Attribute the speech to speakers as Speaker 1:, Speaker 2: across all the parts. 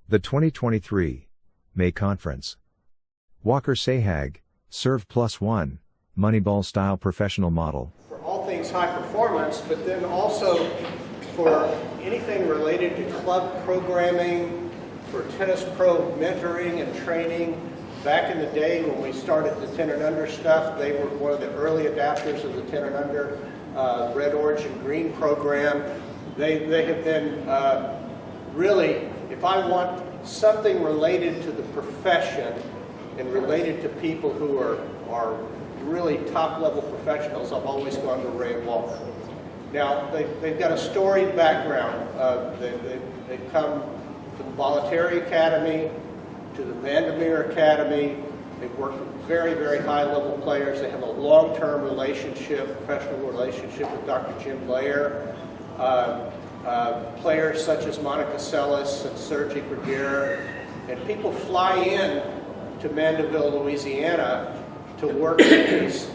Speaker 1: The 2023 May Conference. Walker Sahag, Serve +1, Moneyball-style professional model.
Speaker 2: For all things high performance, but then also for anything related to club programming, for tennis pro mentoring and training. Back in the day when we started the 10 and under stuff, they were one of the early adapters of the 10 and under red, orange, and green program. They have been really, if I want something related to the profession and related to people who are really top-level professionals, I've always gone to Ray and Walker. Now, they've got a storied background. They've come from the Voluntary Academy to the Vandermeer Academy. They've worked with very, very high-level players. They have a long-term relationship, professional relationship with Dr. Jim Blair. Players such as Monica Seles and Sergi Bergera, and people fly in to Mandeville, Louisiana to work with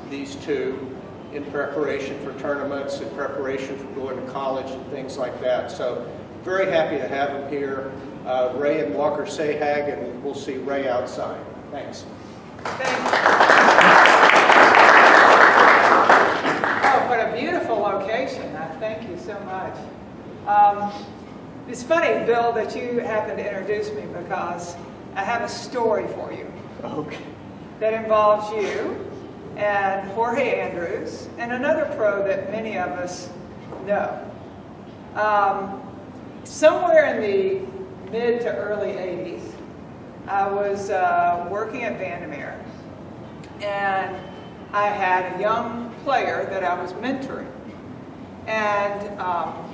Speaker 2: these two in preparation for tournaments, in preparation for going to college and things like that. So very happy to have them here. Ray and Walker Sahag, and we'll see Ray outside. Thanks.
Speaker 3: Oh, what a beautiful location. Thank you so much. It's funny, Bill, that you happened to introduce me because I have a story for you.
Speaker 2: Okay.
Speaker 3: That involves you and Jorge Andrews and another pro that many of us know. Somewhere in the mid to early 80s, I was working at Vandermeer, and I had a young player that I was mentoring. And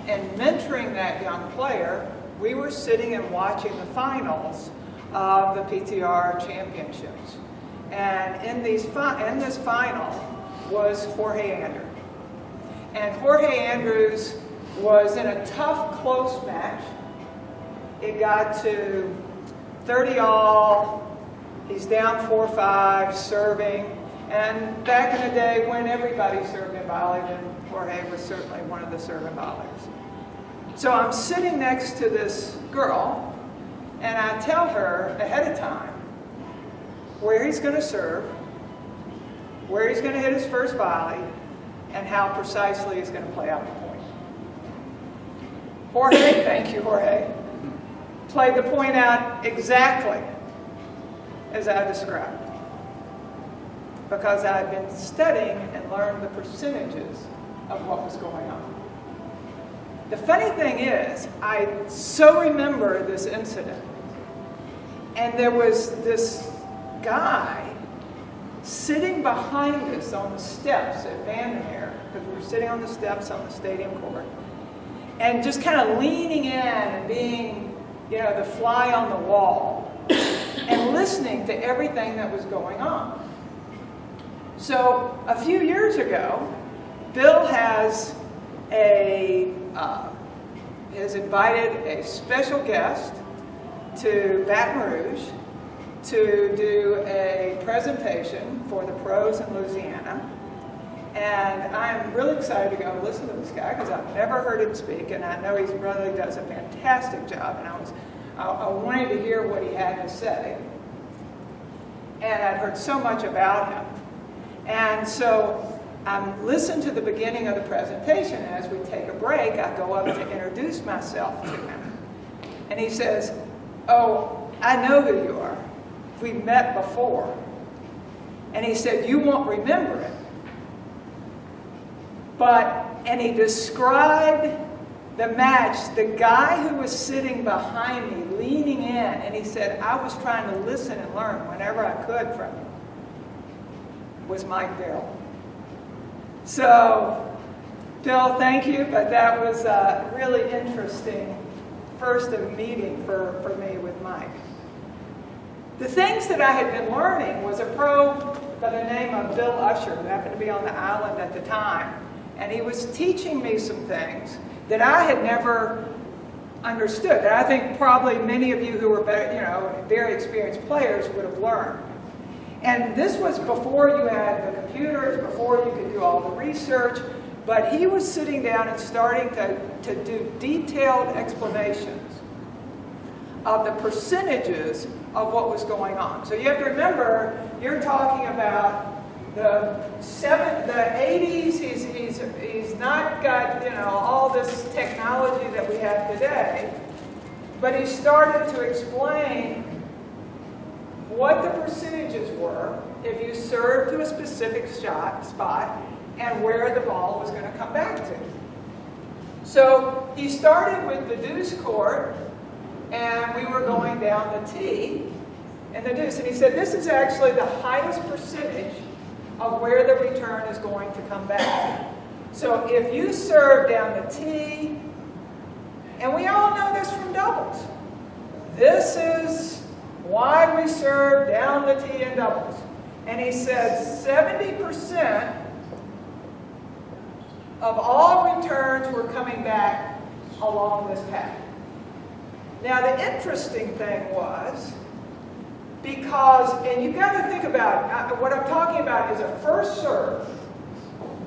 Speaker 3: in mentoring that young player, we were sitting and watching the finals of the PTR championships. And in this final was Jorge Andrews. And Jorge Andrews was in a tough, close match. It got to 30 all. He's down 4-5, serving. And back in the day when everybody served and volleyed, and Jorge was certainly one of the serving volleys. So I'm sitting next to this girl, and I tell her ahead of time where he's going to serve, where he's going to hit his first volley, and how precisely he's going to play out the point. Jorge, thank you, Jorge, played the point out exactly as I described, because I had been studying and learned the percentages of what was going on. The funny thing is, I so remember this incident, and there was this guy sitting behind us on the steps at Vandermeer, because we were sitting on the steps on the stadium court, and just kind of leaning in and being, you know, the fly on the wall, and listening to everything that was going on. So a few years ago, Bill has invited a special guest to Baton Rouge to do a presentation for the pros in Louisiana. And I'm really excited to go listen to this guy because I've never heard him speak, and I know he really does a fantastic job. And I wanted to hear what he had to say. And I'd heard so much about him. And so I listened to the beginning of the presentation, and as we take a break, I go up to introduce myself to him. And he says, "Oh, I know who you are. We met before." And he said, "You won't remember it." And he described the match, the guy who was sitting behind me, leaning in, and he said, "I was trying to listen and learn whenever I could from him," was Mike Bill. So, Bill, thank you, but that was a really interesting first meeting for me with Mike. The things that I had been learning was a pro by the name of Bill Usher, who happened to be on the island at the time, and he was teaching me some things that I had never understood, that I think probably many of you who were very experienced players would have learned. And this was before you had the computers, before you could do all the research, but he was sitting down and starting to do detailed explanations of the percentages of what was going on. So you have to remember, you're talking about the 80s. He's not got, you know, all this technology that we have today, but he started to explain what the percentages were if you served to a specific spot and where the ball was going to come back to. So he started with the deuce court, and we were going down the tee and the deuce. And he said this is actually the highest percentage of where the return is going to come back to. So if you serve down the tee, and we all know this from doubles, this is why we serve down the tee in doubles. And he said 70% of all returns were coming back along this path. Now the interesting thing was, because, and you've got to think about, what I'm talking about is a first serve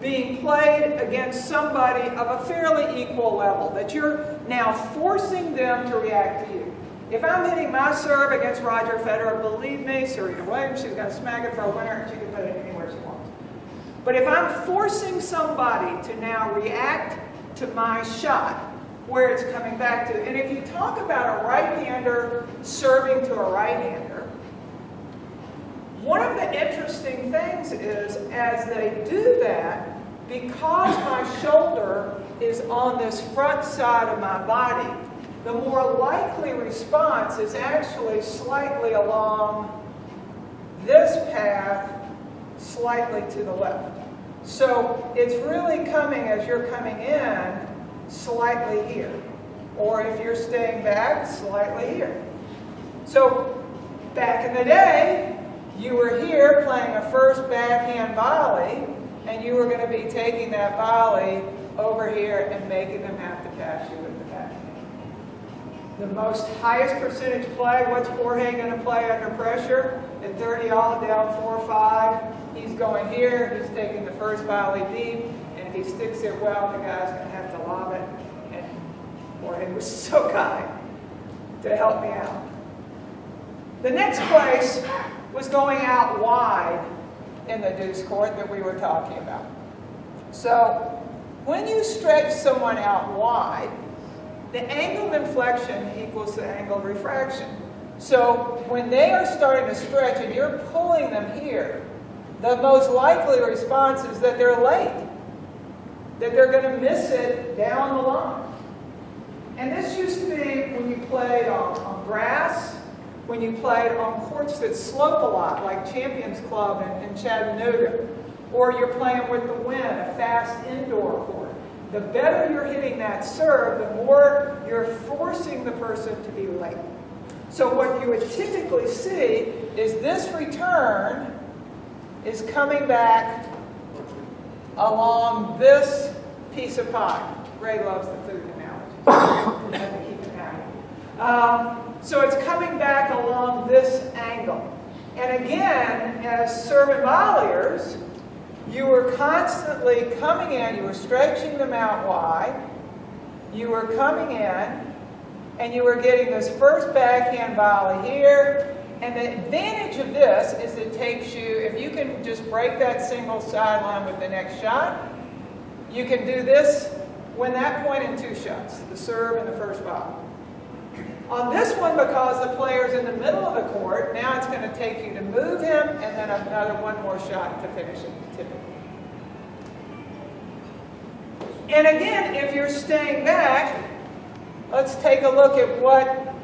Speaker 3: being played against somebody of a fairly equal level, that you're now forcing them to react to you. If I'm hitting my serve against Roger Federer, believe me, Serena Williams, she's going to smack it for a winner and she can put it anywhere she wants. But if I'm forcing somebody to now react to my shot, where it's coming back to, and if you talk about a right-hander serving to a right-hander, one of the interesting things is, as they do that, because my shoulder is on this front side of my body, the more likely response is actually slightly along this path, slightly to the left. So it's really coming, as you're coming in, slightly here. Or if you're staying back, slightly here. So back in the day, you were here playing a first backhand volley, and you were going to be taking that volley over here and making them have to pass you with the backhand. The most highest percentage play, what's Jorge going to play under pressure? At 30 all, down 4-5. He's going here, he's taking the first volley deep, and if he sticks it well, the guy's going to have to lob it. And Jorge was so kind to help me out. The next place was going out wide in the deuce court that we were talking about. So when you stretch someone out wide, the angle of inflection equals the angle of refraction. So when they are starting to stretch and you're pulling them here, the most likely response is that they're late, that they're going to miss it down the line. And this used to be when you played on grass, when you played on courts that slope a lot, like Champions Club in Chattanooga, or you're playing with the wind, a fast indoor court. The better you're hitting that serve, the more you're forcing the person to be late. So what you would typically see is this return is coming back along this piece of pie. Ray loves the food analogy. I have to keep it happy. So it's coming back along this angle. And again, as serve and volleyers, you were constantly coming in, you were stretching them out wide, you were coming in, and you were getting this first backhand volley here. And the advantage of this is it takes you, if you can just break that single sideline with the next shot, you can do this, win that point in 2 shots, the serve and the first volley. On this one, because the player's in the middle of the court, now it's going to take you to move him and then another one more shot to finish it, typically. And again, if you're staying back, let's take a look at what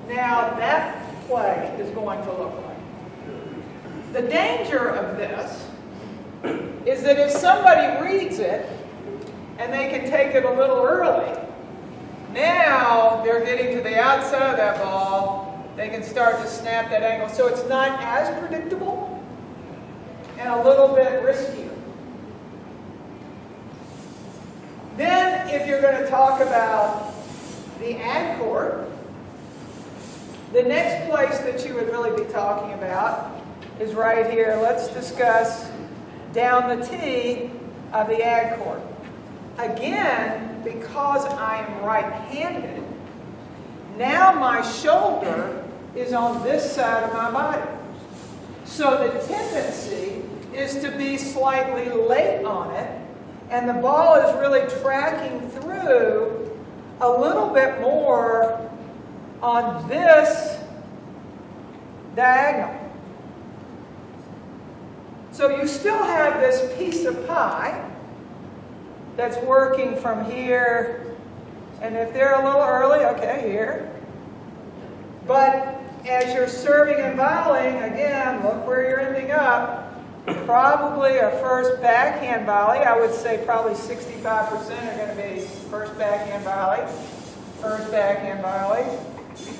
Speaker 3: now that play is going to look like. The danger of this is that if somebody reads it and they can take it a little early, now they're getting to the outside of that ball, they can start to snap that angle. So it's not as predictable and a little bit riskier. Then if you're going to talk about the ad court, the next place that you would really be talking about is right here. Let's discuss down the tee of the ad court. Again, because I am right-handed, Now my shoulder is on this side of my body. So the tendency is to be slightly late on it, and the ball is really tracking through a little bit more on this diagonal. So you still have this piece of pie that's working from here, and if they're a little early, okay, here. But as you're serving and volleying, again, look where you're ending up. Probably a first backhand volley. I would say probably 65% are going to be first backhand volley, first backhand volley,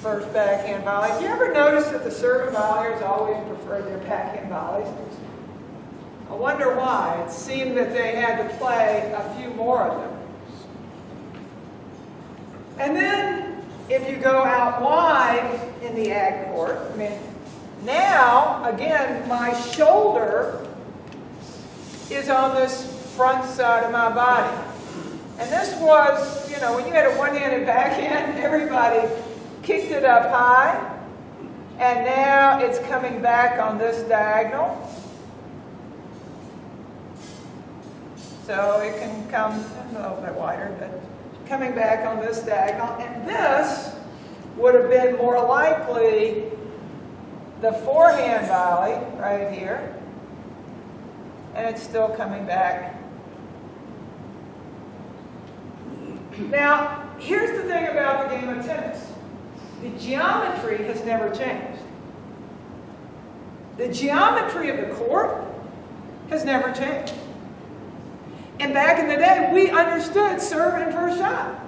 Speaker 3: first backhand volley. Do you ever notice that the serving volleyers always prefer their backhand volleys? I wonder why. It seemed that they had to play a few more of them. And then, if you go out wide in the ag court, now, again, my shoulder is on this front side of my body. And this was, when you had a one-handed backhand, everybody kicked it up high. And now it's coming back on this diagonal. So it can come a little bit wider, but coming back on this diagonal. And this would have been more likely the forehand volley right here. And it's still coming back. Now, here's the thing about the game of tennis. The geometry has never changed. The geometry of the court has never changed. And back in the day, we understood serve and first shot.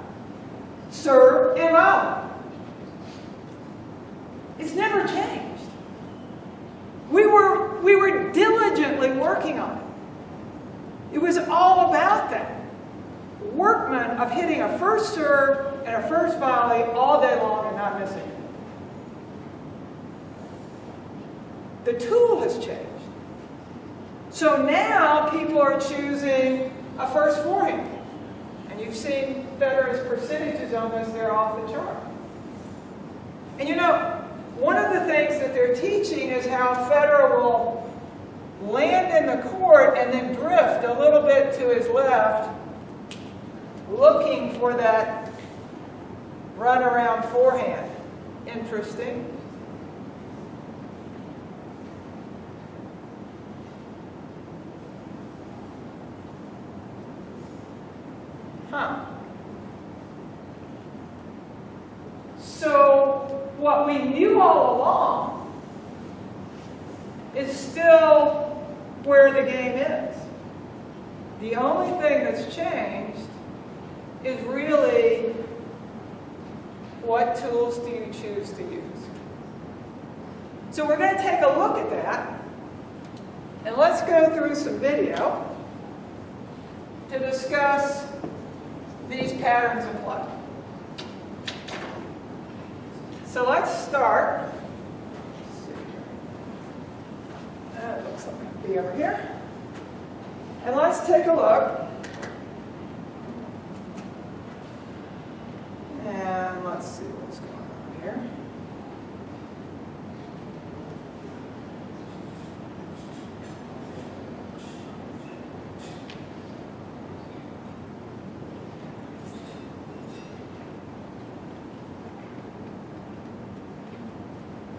Speaker 3: Serve and volley. It's never changed. We were diligently working on it. It was all about that. Workman of hitting a first serve and a first volley all day long and not missing it. The tool has changed. So now people are choosing a first forehand. And you've seen Federer's percentages on this, they're off the chart. And one of the things that they're teaching is how Federer will land in the court and then drift a little bit to his left, looking for that run-around forehand. Interesting. So what we knew all along is still where the game is. The only thing that's changed is really what tools do you choose to use. So we're going to take a look at that, and let's go through some video to discuss these patterns of play. So let's start. It looks like it'll be over here. And let's take a look. And let's see what's going on here.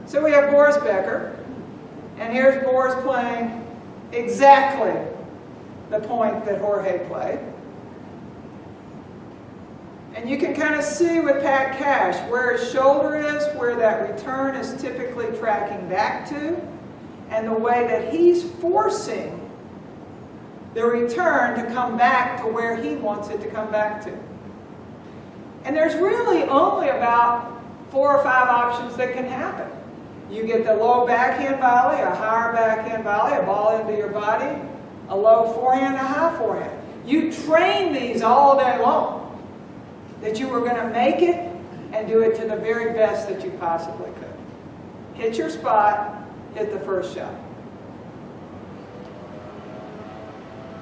Speaker 3: So we have Boris Becker, and here's Boris playing exactly the point that Jorge played. And you can kind of see with Pat Cash where his shoulder is, where that return is typically tracking back to, and the way that he's forcing the return to come back to where he wants it to come back to. And there's really only about 4 or 5 options that can happen. You get the low backhand volley, a higher backhand volley, a ball into your body, a low forehand, a high forehand. You train these all day long, that you were going to make it and do it to the very best that you possibly could. Hit your spot, hit the first shot.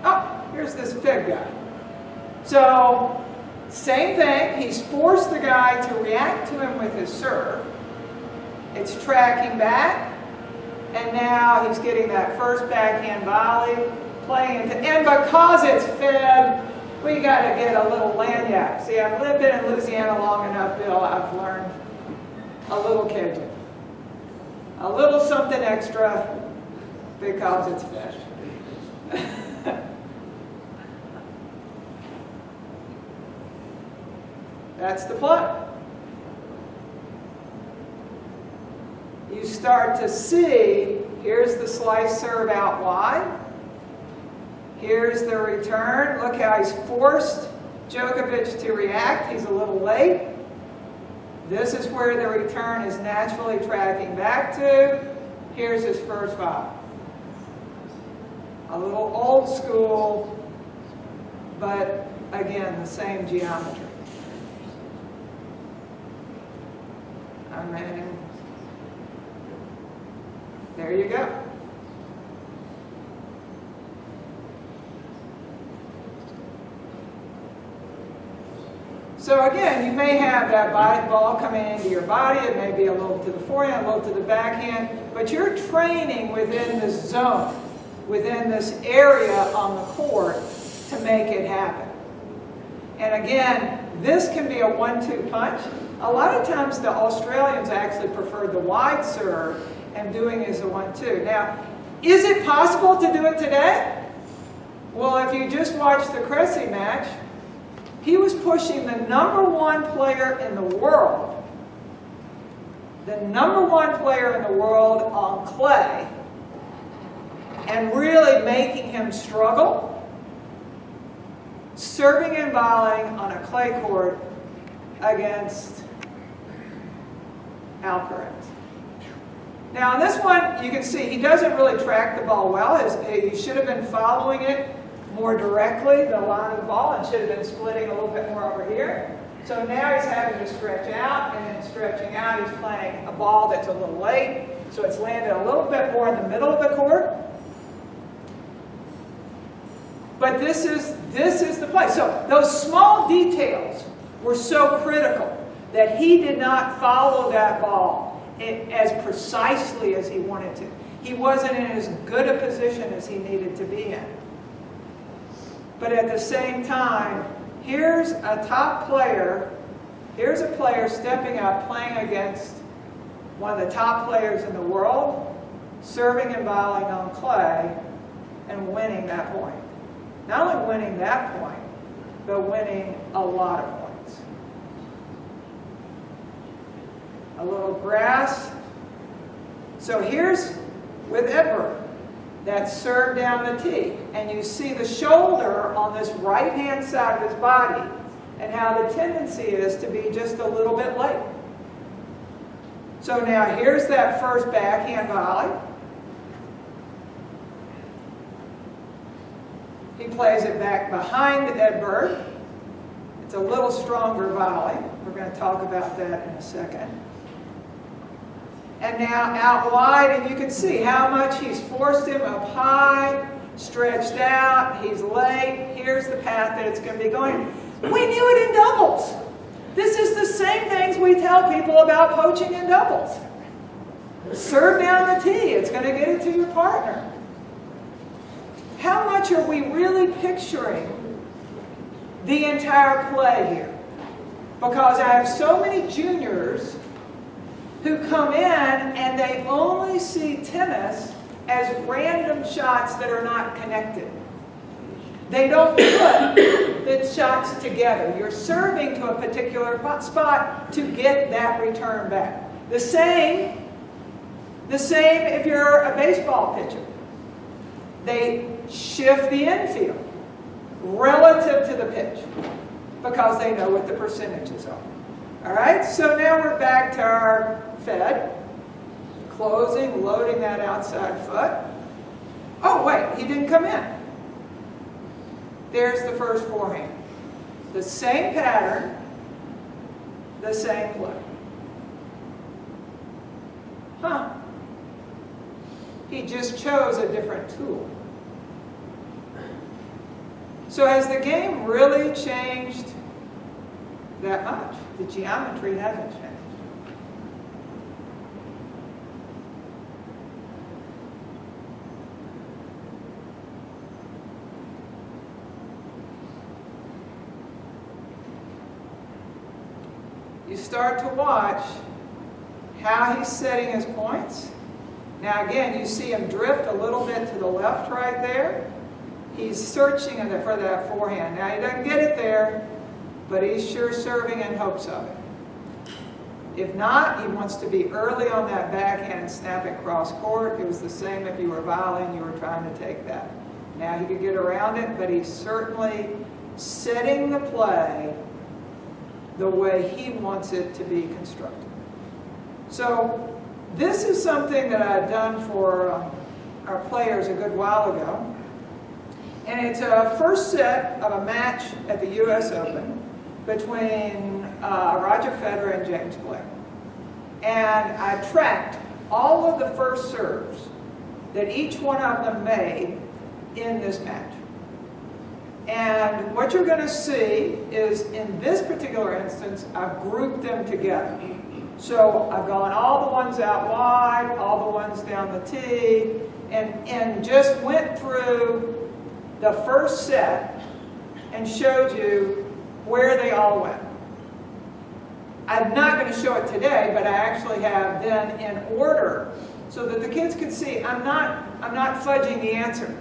Speaker 3: Oh, here's this fig guy. So Same thing, he's forced the guy to react to him with his serve. It's tracking back, and now he's getting that first backhand volley, playing into, and because it's fed, we got to get a little lanyard. See, I've lived in Louisiana long enough, Bill, I've learned a little Cajun. A little something extra because it's fed. That's the play. You start to see, here's the slice serve out wide. Here's the return. Look how he's forced Djokovic to react. He's a little late. This is where the return is naturally tracking back to. Here's his first volley. A little old school, but again, the same geometry. I mean, there you go. So again, you may have that ball coming into your body. It may be a little to the forehand, a little to the backhand, but you're training within this zone, within this area on the court to make it happen. And again, this can be a 1-2 punch. A lot of times the Australians actually prefer the wide serve and doing it as a 1-2. Now, is it possible to do it today? Well, if you just watched the Cressy match, he was pushing the #1 player in the world, the #1 player in the world on clay, and really making him struggle, serving and volleying on a clay court against Alcaraz. Now on this one, you can see he doesn't really track the ball well. He should have been following it more directly, the line of the ball, and should have been splitting a little bit more over here. So now he's having to stretch out, and in stretching out, he's playing a ball that's a little late, so it's landed a little bit more in the middle of the court. But this is the play. So those small details were so critical that he did not follow that ball as precisely as he wanted to. He wasn't in as good a position as he needed to be in. But at the same time, here's a top player, here's a player stepping up, playing against one of the top players in the world, serving and volleying on clay, and winning that point. Not only winning that point, but winning a lot of points. A little grass. So here's with Edberg. That's served down the tee. And you see the shoulder on this right-hand side of his body and how the tendency is to be just a little bit late. So now here's that first backhand volley. He plays it back behind Edberg. It's a little stronger volley. We're going to talk about that in a second. And now out wide, and you can see how much he's forced him up high, stretched out, he's late. Here's the path that it's going to be going. We knew it in doubles. This is the same things we tell people about poaching in doubles. Serve down the tee, it's going to get it to your partner. How much are we really picturing the entire play here? Because I have so many juniors who come in and they only see tennis as random shots that are not connected. They don't put the shots together. You're serving to a particular spot to get that return back. The same if you're a baseball pitcher. They shift the infield relative to the pitch because they know what the percentages are. All right, so now we're back to our fed, closing, loading that outside foot. Oh, wait, he didn't come in. There's the first forehand. The same pattern, the same play. Huh. He just chose a different tool. So has the game really changed that much. The geometry hasn't changed. You start to watch how he's setting his points. Now again, you see him drift a little bit to the left right there. He's searching for that forehand. Now he doesn't get it there, but he's sure serving in hopes of it. If not, he wants to be early on that backhand and snap it cross court. It was the same if you were volleying, you were trying to take that. Now he could get around it, but he's certainly setting the play the way he wants it to be constructed. So this is something that I've done for our players a good while ago. And it's a first set of a match at the US Open between Roger Federer and James Blake. And I tracked all of the first serves that each one of them made in this match. And what you're going to see is, in this particular instance, I've grouped them together. So I've gone all the ones out wide, all the ones down the tee, and just went through the first set and showed you where they all went. I'm not going to show it today, but I actually have them in order so that the kids could see I'm not fudging the answer.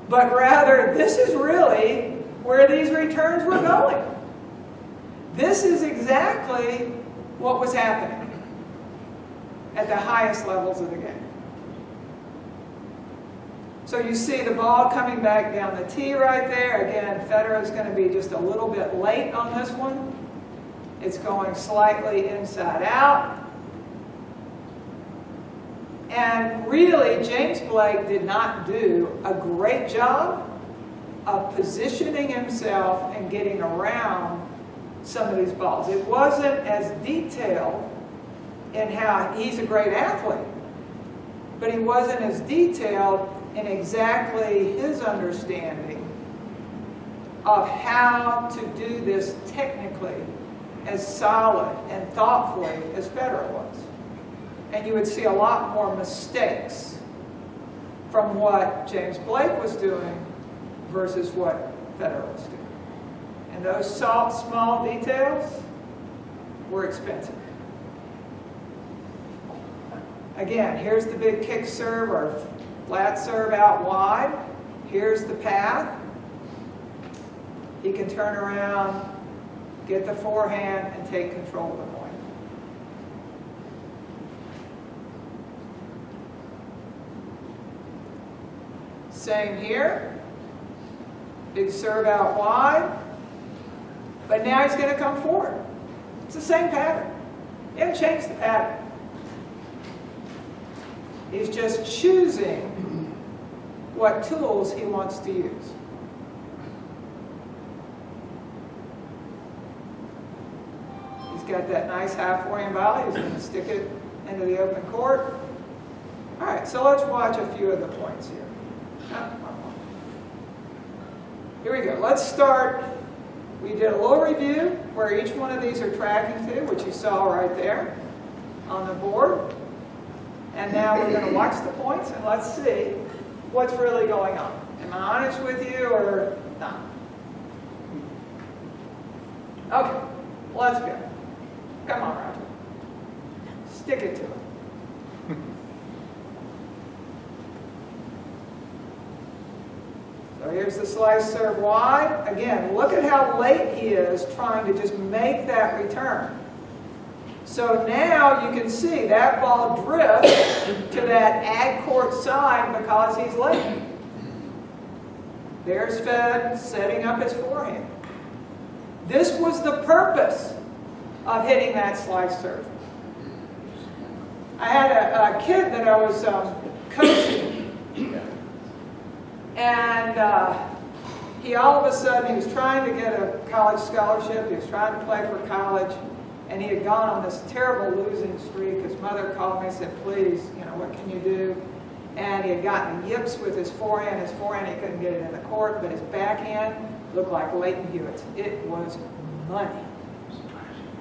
Speaker 3: But rather, this is really where these returns were going. This is exactly what was happening at the highest levels of the game. So you see the ball coming back down the tee right there. Again, Federer is going to be just a little bit late on this one. It's going slightly inside out. And really, James Blake did not do a great job of positioning himself and getting around some of these balls. It wasn't as detailed in how he's a great athlete, but he wasn't as detailed in exactly his understanding of how to do this technically as solid and thoughtfully as Federer was. And you would see a lot more mistakes from what James Blake was doing versus what Federer was doing. And those small details were expensive. Again, here's the big kick serve or flat serve out wide. Here's the path. He can turn around, get the forehand, and take control of the point. Same here. Big serve out wide. But now he's going to come forward. It's the same pattern. He hasn't changed the pattern. He's just choosing what tools he wants to use. He's got that nice high forehand volley. He's going to stick it into the open court. All right, so let's watch a few of the points here. Here we go. Let's start. We did a little review where each one of these are tracking to, which you saw right there on the board. And now we're going to watch the points and let's see what's really going on. Am I honest with you or not? Okay, let's go. Come on, Roger. Stick it to him. So here's the slice serve wide. Again, look at how late he is trying to just make that return. So now you can see that ball drifts to that ad court side because he's late. There's Fed setting up his forehand. This was the purpose of hitting that slice serve. I had a kid that I was coaching. And he all of a sudden, he was trying to get a college scholarship. He was trying to play for college. And he had gone on this terrible losing streak. His mother called me and said, please, what can you do? And he had gotten yips with his forehand. His forehand, he couldn't get it in the court, but his backhand looked like Leighton Hewitt's. It was money.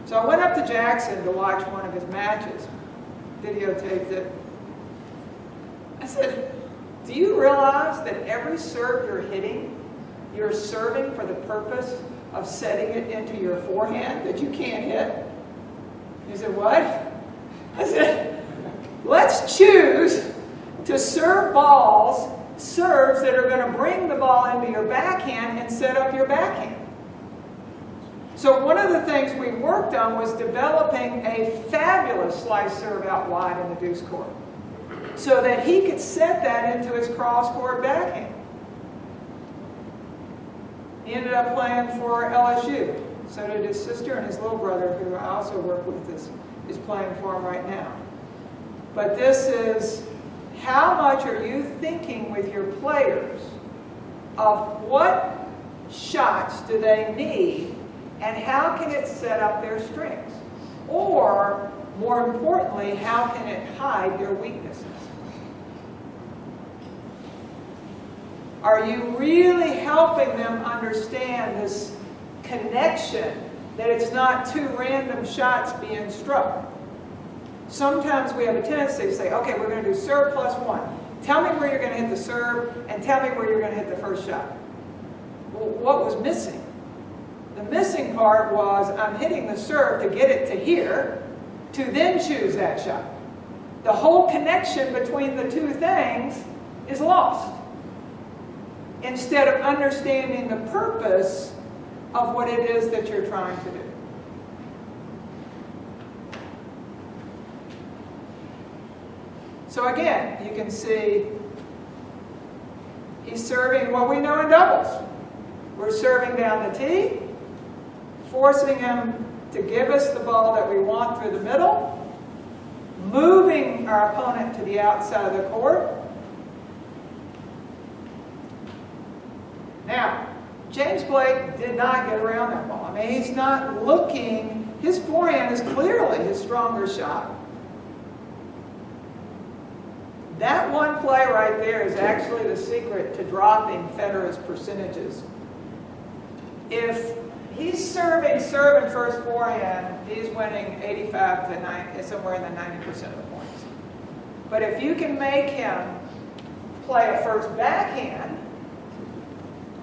Speaker 3: So I went up to Jackson to watch one of his matches, videotaped it. I said, do you realize that every serve you're hitting, you're serving for the purpose of setting it into your forehand that you can't hit? He said, what? I said, let's choose to serve serves that are going to bring the ball into your backhand and set up your backhand. So one of the things we worked on was developing a fabulous slice serve out wide in the deuce court so that he could set that into his cross-court backhand. He ended up playing for LSU. So did his sister, and his little brother, who I also work with, is playing for him right now. But this is, how much are you thinking with your players of what shots do they need and how can it set up their strengths? Or, more importantly, how can it hide their weaknesses? Are you really helping them understand this connection, that it's not two random shots being struck? Sometimes we have a tendency to say, okay, we're going to do serve plus one. Tell me where you're going to hit the serve and tell me where you're going to hit the first shot. Well, what was missing? The missing part was I'm hitting the serve to get it to here to then choose that shot. The whole connection between the two things is lost, instead of understanding the purpose of what it is that you're trying to do. So again, you can see he's serving what we know in doubles. We're serving down the tee, forcing him to give us the ball that we want through the middle, moving our opponent to the outside of the court. Now, James Blake did not get around that ball. I mean, he's not looking, his forehand is clearly his stronger shot. That one play right there is actually the secret to dropping Federer's percentages. If he's serving first forehand, he's winning 85 to 90, somewhere in the 90% of the points. But if you can make him play a first backhand,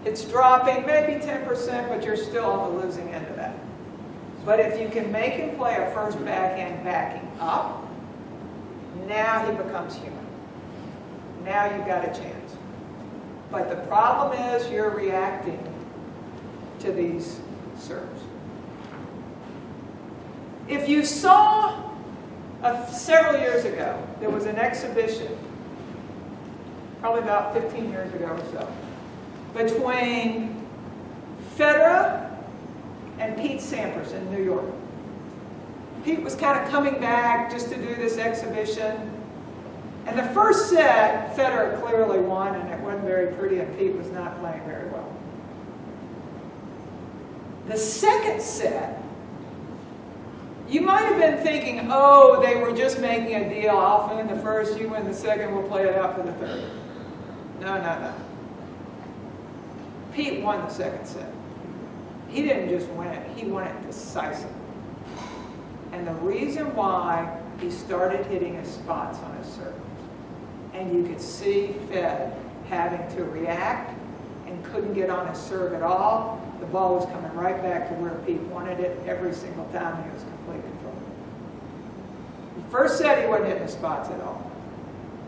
Speaker 3: it's dropping maybe 10%, but you're still on the losing end of that. But if you can make him play a first backhand backing up, now he becomes human. Now you've got a chance. But the problem is you're reacting to these serves. If you saw several years ago, there was an exhibition, probably about 15 years ago or so, between Federer and Pete Sampras in New York. Pete was kind of coming back just to do this exhibition. And the first set, Federer clearly won, and it wasn't very pretty, and Pete was not playing very well. The second set, you might have been thinking, oh, they were just making a deal. I'll win the first, you win the second, we'll play it out for the third. No, no, no. Pete won the second set. He didn't just win it, he won it decisively. And the reason why, he started hitting his spots on his serve. And you could see Fed having to react and couldn't get on his serve at all. The ball was coming right back to where Pete wanted it every single time. He was complete control. The first set, he wasn't hitting his spots at all.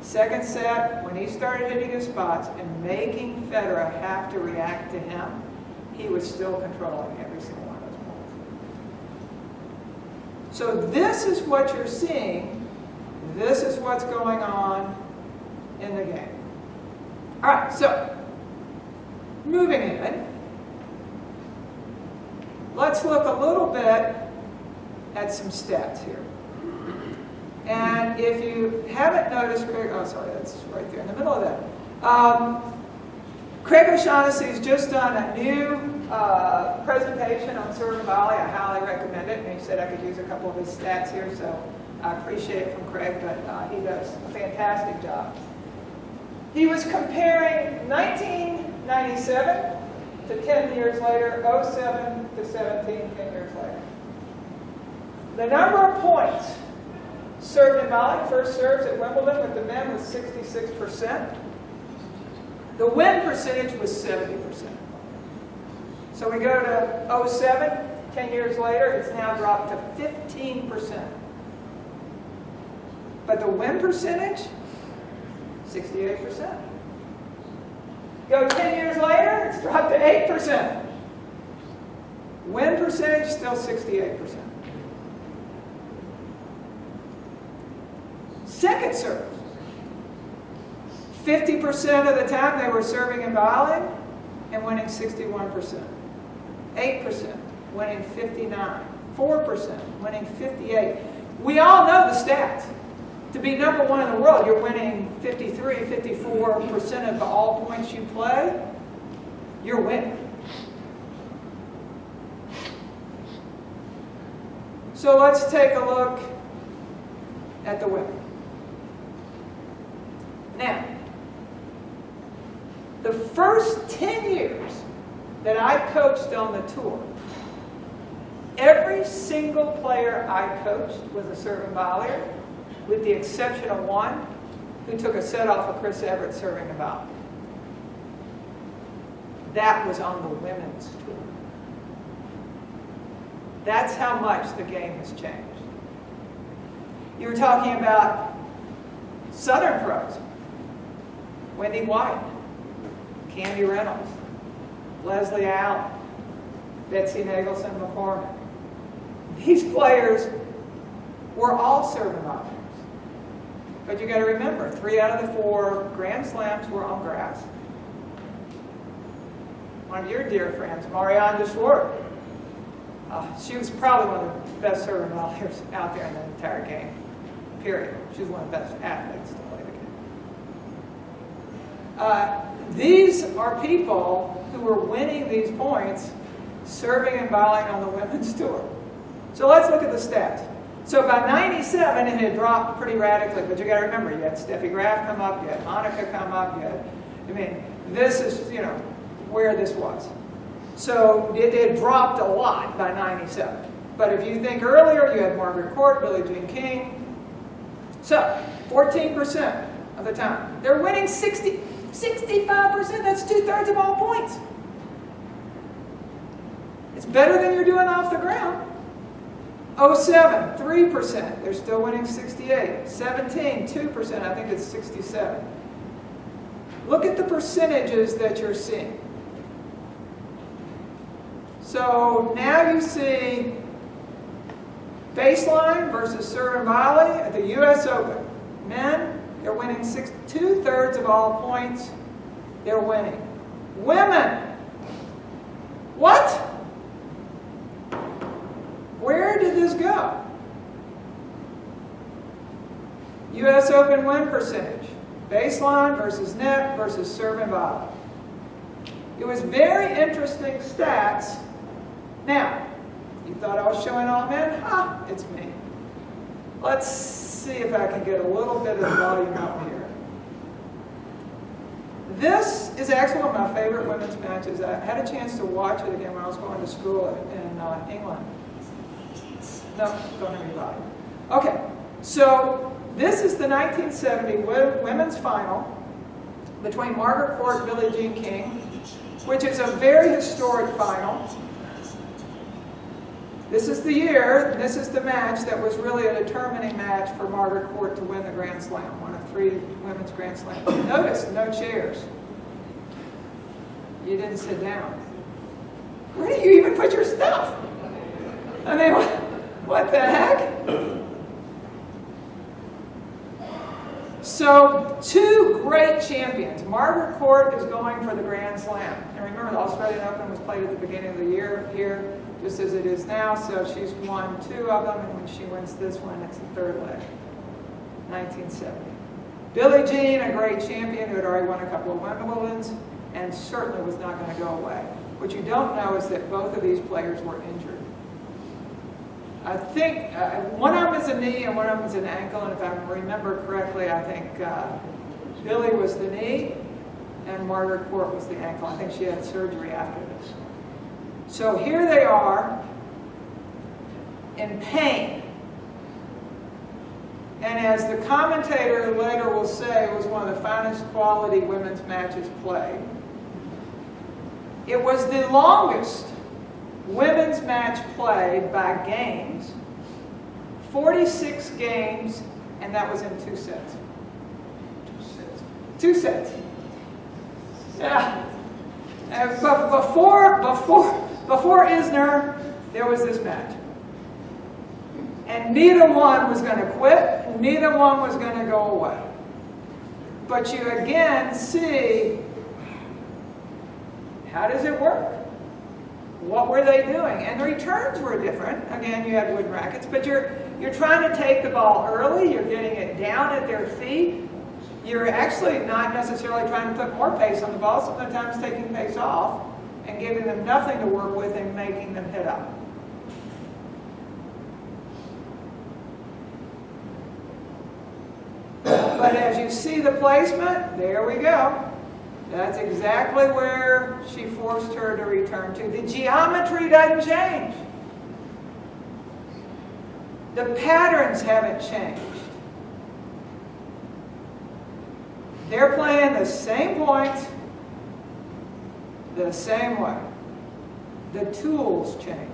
Speaker 3: Second set, when he started hitting his spots and making Federer have to react to him, he was still controlling every single one of those balls. So this is what you're seeing. This is what's going on in the game. All right, so moving ahead, let's look a little bit at some stats here. And if you haven't noticed, Craig, oh sorry, that's right there in the middle of that. Craig O'Shaughnessy's just done a new presentation on serve volley. I highly recommend it. And he said I could use a couple of his stats here, so I appreciate it from Craig, but he does a fantastic job. He was comparing 1997 to 10 years later, 07 to 17, 10 years later. The number of points served in volley, first serves at Wimbledon with the men was 66%. The win percentage was 70%. So we go to 07, 10 years later, it's now dropped to 15%. But the win percentage, 68%. Go 10 years later, it's dropped to 8%. Win percentage, still 68%. Second serve. 50% of the time they were serving and volleying and winning 61%. 8% winning 59%. 4% winning 58%. We all know the stats. To be number one in the world, you're winning 53, 54% of all points you play. You're winning. So let's take a look at the women. Now, the first 10 years that I coached on the tour, every single player I coached was a serving volleyer, with the exception of one who took a set off of Chris Everett serving a volley. That was on the women's tour. That's how much the game has changed. You were talking about Southern pros. Wendy White, Candy Reynolds, Leslie Allen, Betsy Nagelson McCormick. These players were all serving volleyers. But you got to remember, 3 out of the 4 Grand Slams were on grass. One of your dear friends, Marianne Deschwart, she was probably one of the best serving volleyers out there in the entire game, period. She was one of the best athletes to play the game. These are people who were winning these points, serving and volleying on the women's tour. So let's look at the stats. So by 97, it had dropped pretty radically, but you got to remember, you had Steffi Graf come up, you had Monica come up, this is, where this was. So it had dropped a lot by 97. But if you think earlier, you had Margaret Court, Billie Jean King. So 14% of the time. They're winning 65%, that's 2/3 of all points. It's better than you're doing off the ground. 07, 3%. They're still winning 68. 17, 2%. I think it's 67. Look at the percentages that you're seeing. So now you see baseline versus serve and volley at the U.S. Open. Men, they're winning 2/3 of all points. They're winning. Women, what? Where did this go? U.S. Open win percentage. Baseline versus net versus serve and volley. It was very interesting stats. Now, you thought I was showing all men? It's me. Let's see if I can get a little bit of the volume up here. This is actually one of my favorite women's matches. I had a chance to watch it again when I was going to school in England. No, don't have any volume. Okay, so this is the 1970 women's final between Margaret Court and Billie Jean King, which is a very historic final. This is the year, this is the match that was really a determining match for Margaret Court to win the Grand Slam, one of 3 women's Grand Slams. Notice, no chairs. You didn't sit down. Where do you even put your stuff? I mean, what the heck? So, 2 great champions. Margaret Court is going for the Grand Slam. And remember, the Australian Open was played at the beginning of the year here, just as it is now. So she's won 2 of them, and when she wins this one, it's the 3rd leg. 1970. Billie Jean, a great champion who had already won a couple of Wimbledons, and certainly was not going to go away. What you don't know is that both of these players were injured. I think one of them is a knee and one of them is an ankle, and if I remember correctly, I think Billie was the knee and Margaret Court was the ankle. I think she had surgery after this. So here they are in pain. And as the commentator later will say, it was one of the finest quality women's matches played. It was the longest women's match played by games, 46 games, and that was in 2 sets. 2 sets. Yeah. But before Isner, there was this match. And neither one was going to quit, neither one was going to go away. But you again see, how does it work? What were they doing? And the returns were different. Again, you had wooden rackets, but you're trying to take the ball early, you're getting it down at their feet. You're actually not necessarily trying to put more pace on the ball, sometimes taking pace off and giving them nothing to work with and making them hit up. But as you see the placement, there we go. That's exactly where she forced her to return to. The geometry doesn't change. The patterns haven't changed. They're playing the same points, the same way. The tools changed.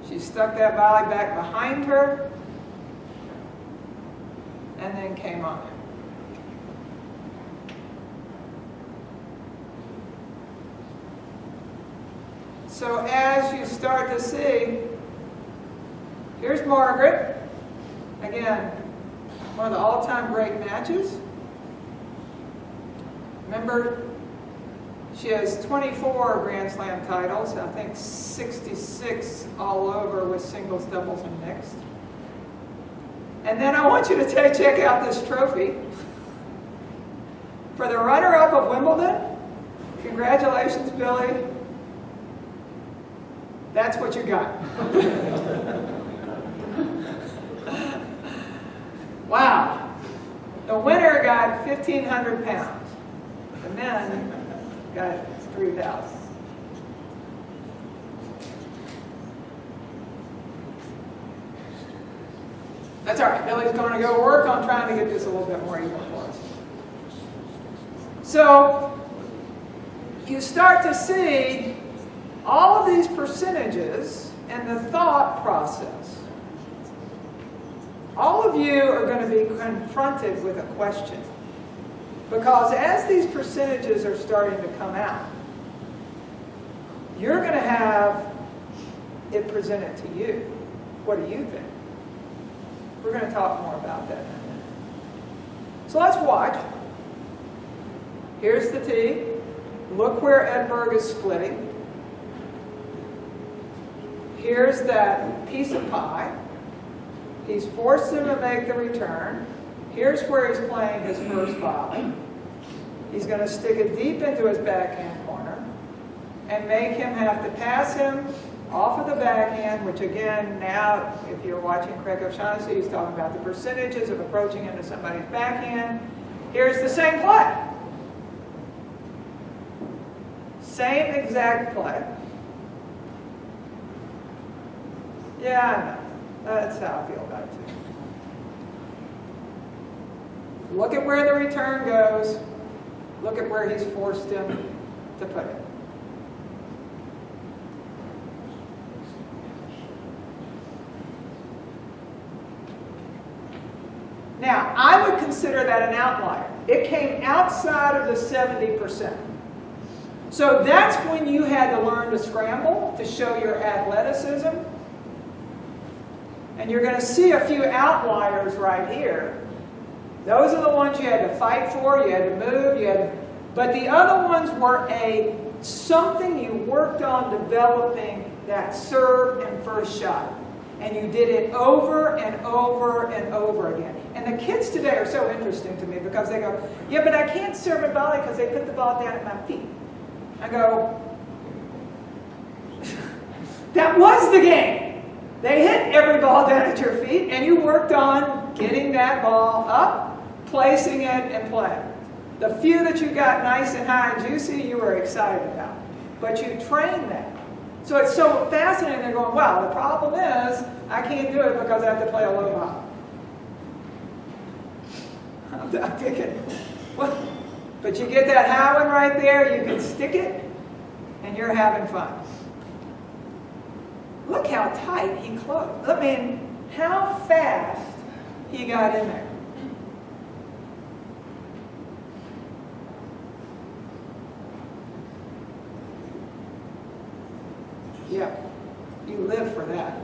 Speaker 3: She stuck that volley back behind her and then came on it. So as you start to see, here's Margaret. Again, one of the all-time great matches. Remember, she has 24 Grand Slam titles, I think 66 all over with singles, doubles, and mixed. And then I want you to check out this trophy. For the runner-up of Wimbledon, congratulations, Billy. That's what you got. Wow. The winner got 1,500 pounds. The men got 3,000. That's all right. Billy's going to go work on trying to get this a little bit more even for us. So you start to see all of these percentages and the thought process. All of you are going to be confronted with a question. Because as these percentages are starting to come out, you're going to have it presented to you. What do you think? We're going to talk more about that in a minute. So let's watch. Here's the tee. Look where Edberg is splitting. Here's that piece of pie. He's forced him to make the return. Here's where he's playing his first volley. He's going to stick it deep into his backhand corner and make him have to pass him off of the backhand, which again, now, if you're watching Craig O'Shaughnessy, he's talking about the percentages of approaching into somebody's backhand. Here's the same play. Same exact play. Yeah, I know. That's how I feel about it too. Look at where the return goes. Look at where he's forced him to put it. Now, I would consider that an outlier. It came outside of the 70%. So that's when you had to learn to scramble to show your athleticism. And you're going to see a few outliers right here. Those are the ones you had to fight for, you had to move, but the other ones were something you worked on developing, that serve and first shot. And you did it over and over and over again. And the kids today are so interesting to me because they go, yeah, but I can't serve and volley because they put the ball down at my feet. I go, that was the game. They hit every ball down at your feet and you worked on getting that ball up, placing it, and playing. The few that you got nice and high and juicy, you were excited about. But you trained that. So it's so fascinating. They're going, wow, the problem is I can't do it because I have to play a low ball. I'm thinking, what? But you get that high one right there, you can stick it, and you're having fun. Look how tight he closed. I mean, how fast he got in there. Yeah, you live for that.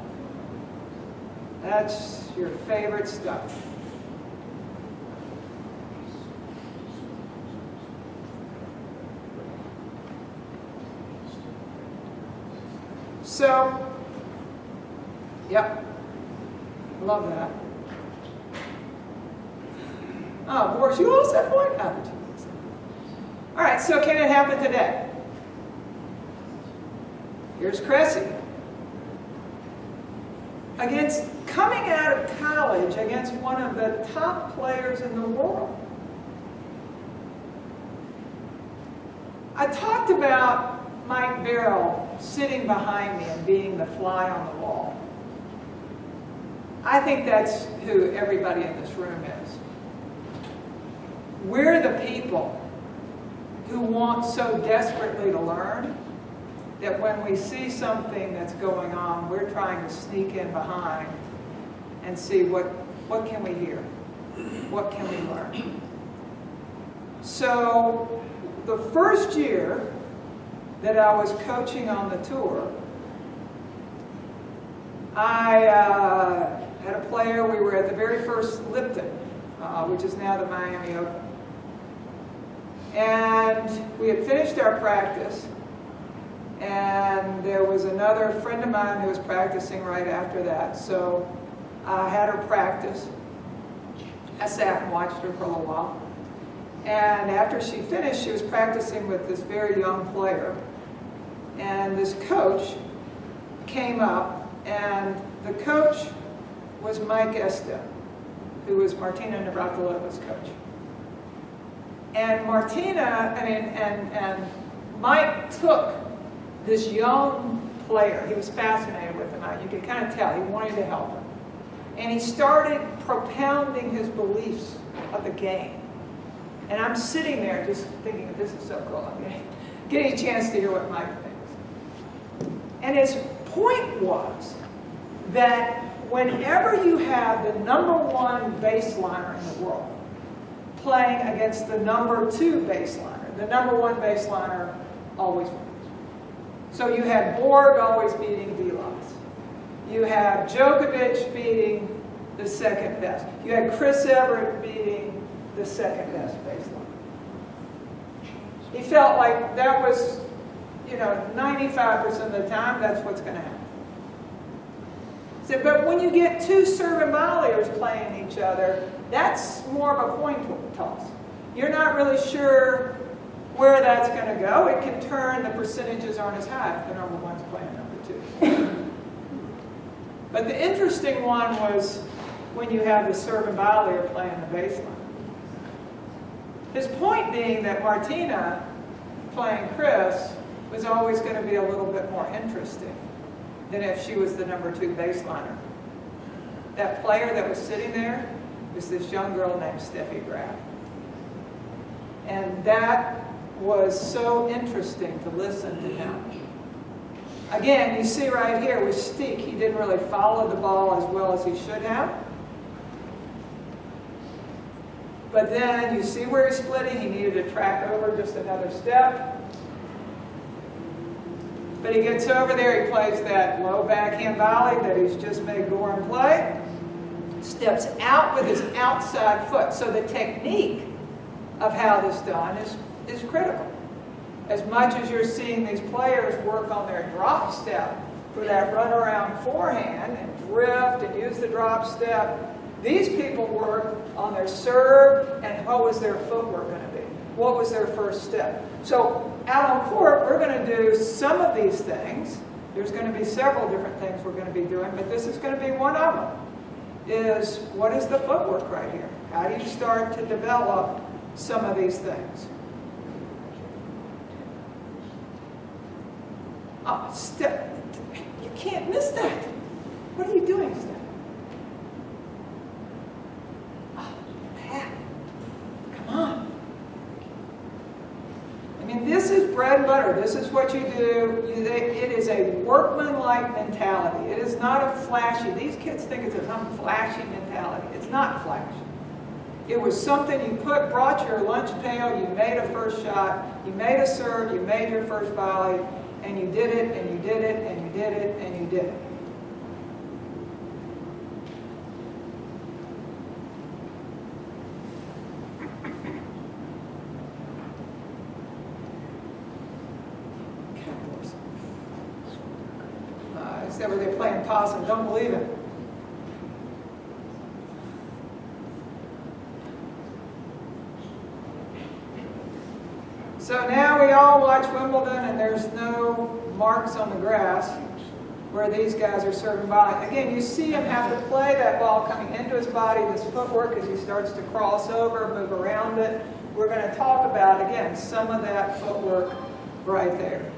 Speaker 3: That's your favorite stuff. So, yep, love that. Oh, Boris, you all said one? Oh. All right, so can it happen today? Here's Cressy. Coming out of college against one of the top players in the world. I talked about Mike Barrell sitting behind me and being the fly on the wall. I think that's who everybody in this room is. We're the people who want so desperately to learn that when we see something that's going on, we're trying to sneak in behind and see what can we hear? What can we learn? So the first year that I was coaching on the tour, I had a player, we were at the very first Lipton, which is now the Miami Open. And we had finished our practice, and there was another friend of mine who was practicing right after that. So I had her practice. I sat and watched her for a little while. And after she finished, she was practicing with this very young player. And this coach came up, and the coach was Mike Estep, who was Martina Navratilova's coach. And and Mike took this young player. He was fascinated with him. You could kind of tell he wanted to help him. And he started propounding his beliefs of the game. And I'm sitting there just thinking, this is so cool. I'm getting a chance to hear what Mike thinks. And his point was that whenever you have the #1 baseliner in the world playing against the #2 baseliner, the #1 baseliner always wins. So you had Borg always beating Vilas. You have Djokovic beating the second best. You had Chris Evert beating the second best baseline. He felt like that was, 95% of the time, that's what's going to happen. So, but when you get two serving volleyers playing each other, that's more of a coin toss. You're not really sure where that's going to go. It can turn, the percentages aren't as high if the #1's playing #2. But the interesting one was when you have the serving volleyer playing the baseline. His point being that Martina playing Chris was always going to be a little bit more interesting than if she was the #2 baseliner. That player that was sitting there was this young girl named Steffi Graf. And that was so interesting to listen to him. Again, you see right here with Steek, he didn't really follow the ball as well as he should have. But then you see where he's splitting, he needed to track over just another step. But he gets over there, he plays that low backhand volley that he's just made Goran play. Steps out with his outside foot. So the technique of how this is done is critical. As much as you're seeing these players work on their drop step for that runaround forehand and drift and use the drop step, these people work on their serve and what was their footwork going to be? What was their first step? So out on court, we're going to do some of these things. There's going to be several different things we're going to be doing, but this is going to be one of them. is what is the footwork right here? How do you start to develop some of these things? Oh, step. You can't miss that. What are you doing, Steph? Oh, Pat. Come on. I mean, this is bread and butter. This is what you do. It is a workmanlike mentality. It is not a flashy. These kids think it's some flashy mentality. It's not flashy. It was something you brought your lunch pail, you made a first shot, you made a serve, you made your first volley, and you did it, and you did it, and you did it, and you did it. Except where they're playing possum. Don't believe it. So now we all watch Wimbledon, and there's no marks on the grass where these guys are serving volley. Again, you see him have to play that ball coming into his body, this footwork as he starts to cross over, move around it. We're going to talk about, again, some of that footwork right there.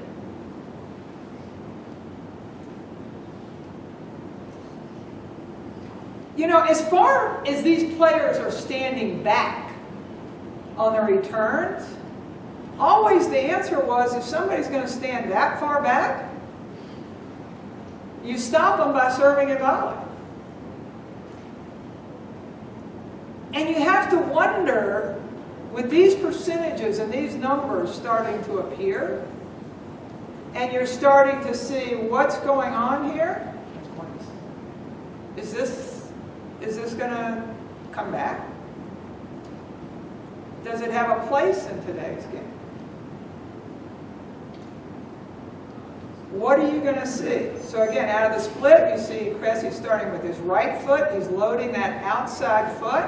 Speaker 3: You know, as far as these players are standing back on the returns, always the answer was if somebody's going to stand that far back, you stop them by serving a volley. And you have to wonder, with these percentages and these numbers starting to appear, and you're starting to see what's going on here, is this going to come back? Does it have a place in today's game? What are you going to see? So again, out of the split, you see Cressy starting with his right foot. He's loading that outside foot.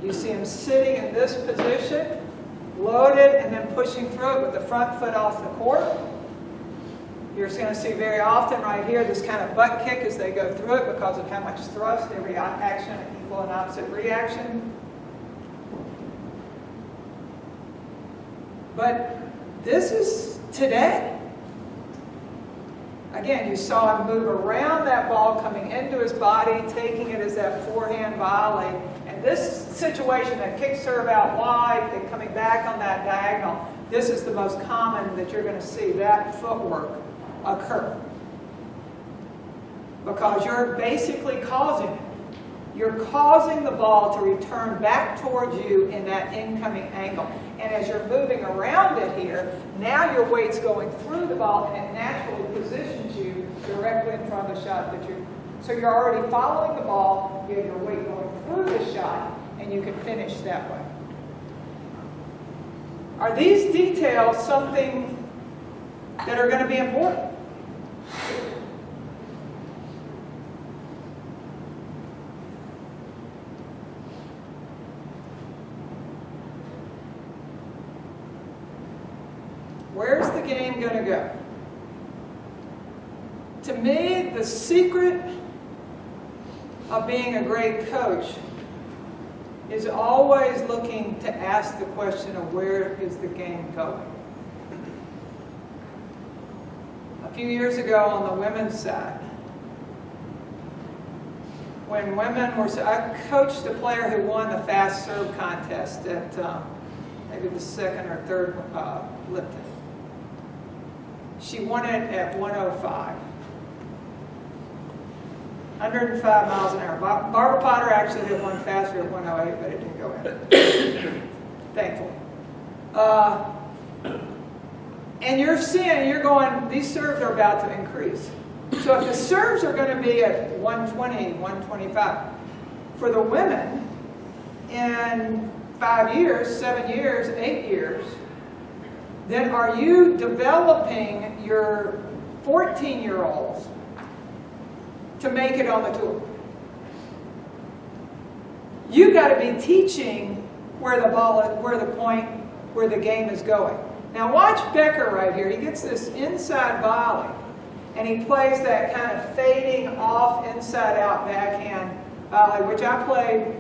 Speaker 3: You see him sitting in this position, loaded, and then pushing through it with the front foot off the court. You're going to see very often right here this kind of butt kick as they go through it because of how much thrust, every action, equal and opposite reaction. But this is today. Again, you saw him move around that ball coming into his body, taking it as that forehand volley. And this situation, that kick serve out wide, then coming back on that diagonal, this is the most common that you're going to see that footwork occur. Because you're basically causing it. You're causing the ball to return back towards you in that incoming angle. And as you're moving around it here, now your weight's going through the ball and it naturally positions you directly in front of the shot that you're. So you're already following the ball, you have your weight going through the shot, and you can finish that way. Are these details something that are going to be important? Where's the game going to go? To me, the secret of being a great coach is always looking to ask the question of where is the game going? A few years ago on the women's side, when women were, I coached a player who won the fast serve contest at maybe the second or third Lipton. She won it at 105. 105 miles an hour. Barbara Potter actually did one faster at 108, but it didn't go in. Thankfully. And you're seeing, you're going, these serves are about to increase. So if the serves are going to be at 120, 125, for the women, in 5 years, 7 years, 8 years, then are you developing your 14-year-olds to make it on the tour? You've got to be teaching where the ball is, where the point, where the game is going. Now watch Becker right here. He gets this inside volley. and he plays that kind of fading off inside-out backhand volley, which I played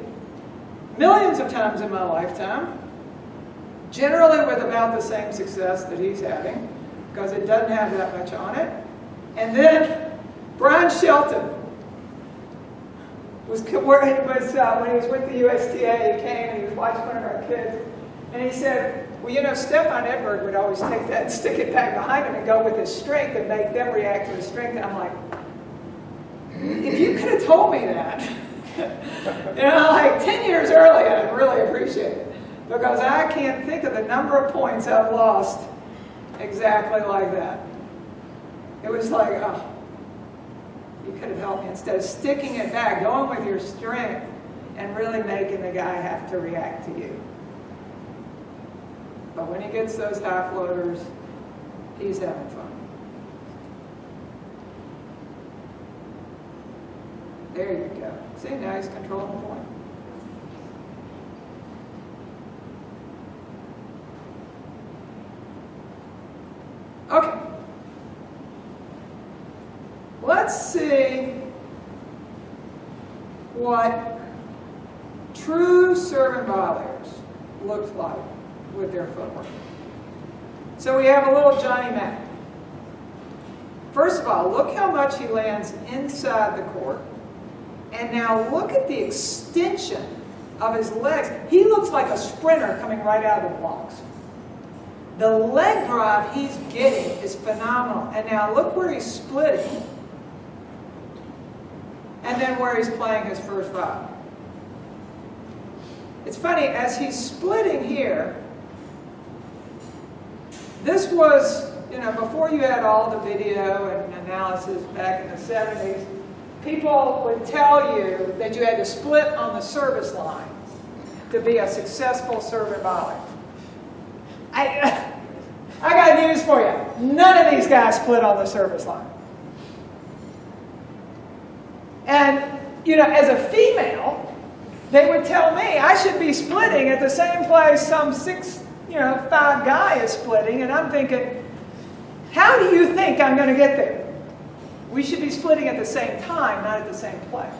Speaker 3: millions of times in my lifetime, generally with about the same success that he's having, because it doesn't have that much on it. And then Brian Shelton when he was with the USTA, he came and he was watching one of our kids, and he said, well, you know, Stefan Edberg would always take that and stick it back behind him and go with his strength and make them react to his strength. And I'm like, if you could have told me that, you know, like 10 years earlier, I'd really appreciate it. Because I can't think of the number of points I've lost exactly like that. It was like, oh, you could have helped me. Instead of sticking it back, going with your strength, and really making the guy have to react to you. But when he gets those high floaters, he's having fun. There you go. See, now he's controlling the point. Okay. Let's see what true serve and volleyers looks like with their footwork. So we have a little Johnny Mac. First of all, look how much he lands inside the court. And now look at the extension of his legs. He looks like a sprinter coming right out of the blocks. The leg drive he's getting is phenomenal. And now look where he's splitting. And then where he's playing his first volley. It's funny, as he's splitting here, this was, you know, before you had all the video and analysis back in the 70s, people would tell you that you had to split on the service line to be a successful serve and volley. I got news for you. None of these guys split on the service line. And, you know, as a female, they would tell me I should be splitting at the same place some 5 guy is splitting, and I'm thinking, how do you think I'm going to get there? We should be splitting at the same time, not at the same place.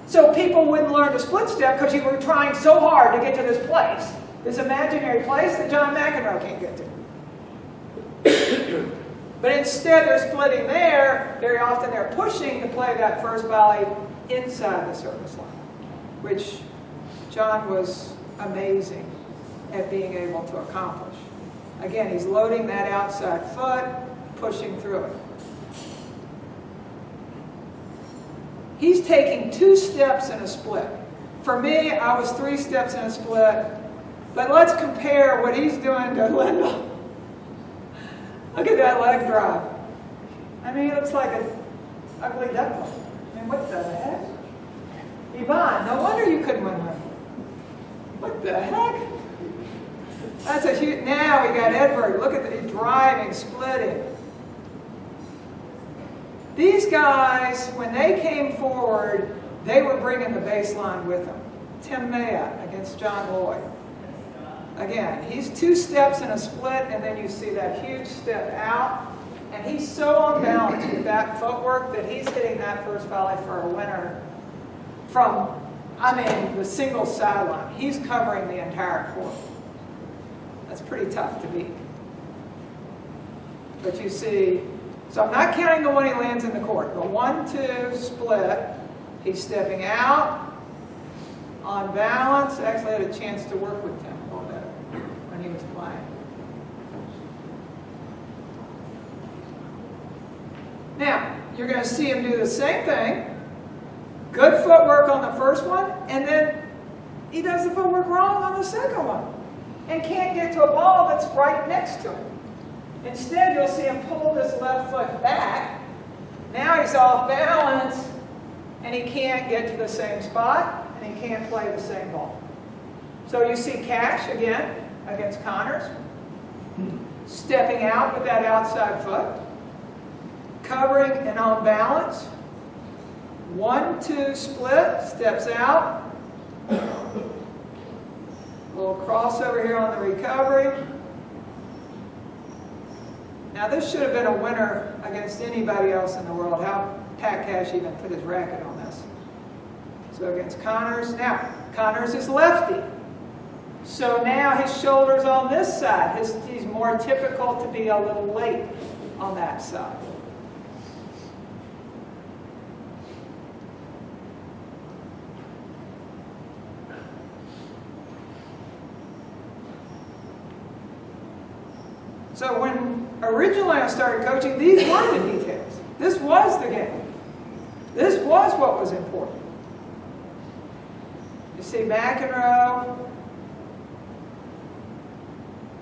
Speaker 3: So people wouldn't learn the split step because you were trying so hard to get to this place, this imaginary place that John McEnroe can't get to. But instead they're splitting there, very often they're pushing to play that first volley inside the service line, which John was amazing at being able to accomplish. Again, he's loading that outside foot, pushing through it. He's taking 2 steps in a split. For me, I was 3 steps in a split. But let's compare what he's doing to Linda. Look at that leg drive. I mean, he looks like an ugly duckling. I mean, what the heck? Yvonne, no wonder you couldn't win one. What the heck? That's a huge. Now we got Edberg. Look at the driving, splitting. These guys, when they came forward, they were bringing the baseline with them. Tim Maya against John Lloyd. Again, he's 2 steps in a split, and then you see that huge step out. And he's so unbalanced with that footwork that he's hitting that first volley for a winner from, the single sideline. He's covering the entire court. That's pretty tough to beat. But you see, so I'm not counting the one he lands in the court. The 1-2 split, he's stepping out, on balance. Actually, I had a chance to work with him a little bit when he was playing. Now, you're going to see him do the same thing. Good footwork on the first one, and then he does the footwork wrong on the second one and can't get to a ball that's right next to him. Instead, you'll see him pull this left foot back. Now he's off balance, and he can't get to the same spot, and he can't play the same ball. So you see Cash again against Connors, stepping out with that outside foot, covering and on balance. 1-2 split, steps out. A little crossover here on the recovery. Now this should have been a winner against anybody else in the world. How Pat Cash even put his racket on this. So against Connors. Now, Connors is lefty. So now his shoulder's on this side. He's more typical to be a little late on that side. So when originally I started coaching, these were the details. This was the game. This was what was important. You see McEnroe,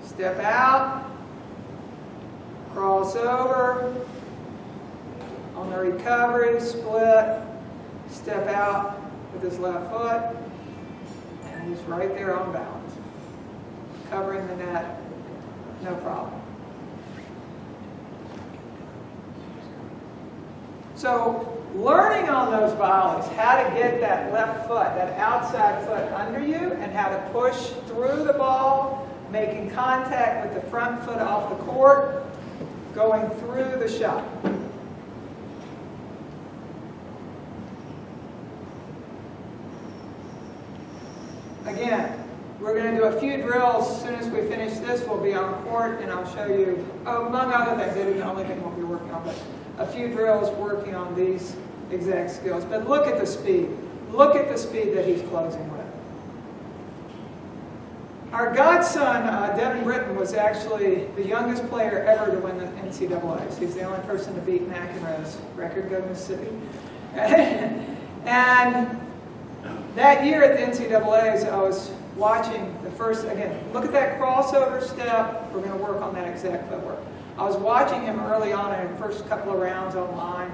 Speaker 3: step out, cross over, on the recovery, split, step out with his left foot, and he's right there on balance, covering the net, no problem. So learning on those volleys how to get that left foot, that outside foot under you, and how to push through the ball, making contact with the front foot off the court, going through the shot. Again, we're going to do a few drills. As soon as we finish this, we'll be on court, and I'll show you, among other things, it isn't the only thing we'll be working on, but a few drills working on these exact skills. But look at the speed. Look at the speed that he's closing with. Our godson, Devin Britton, was actually the youngest player ever to win the NCAAs. He's the only person to beat McEnroe's record, go Mississippi. And that year at the NCAAs, I was watching the first, again, look at that crossover step. We're going to work on that exact footwork. I was watching him early on in the first couple of rounds online,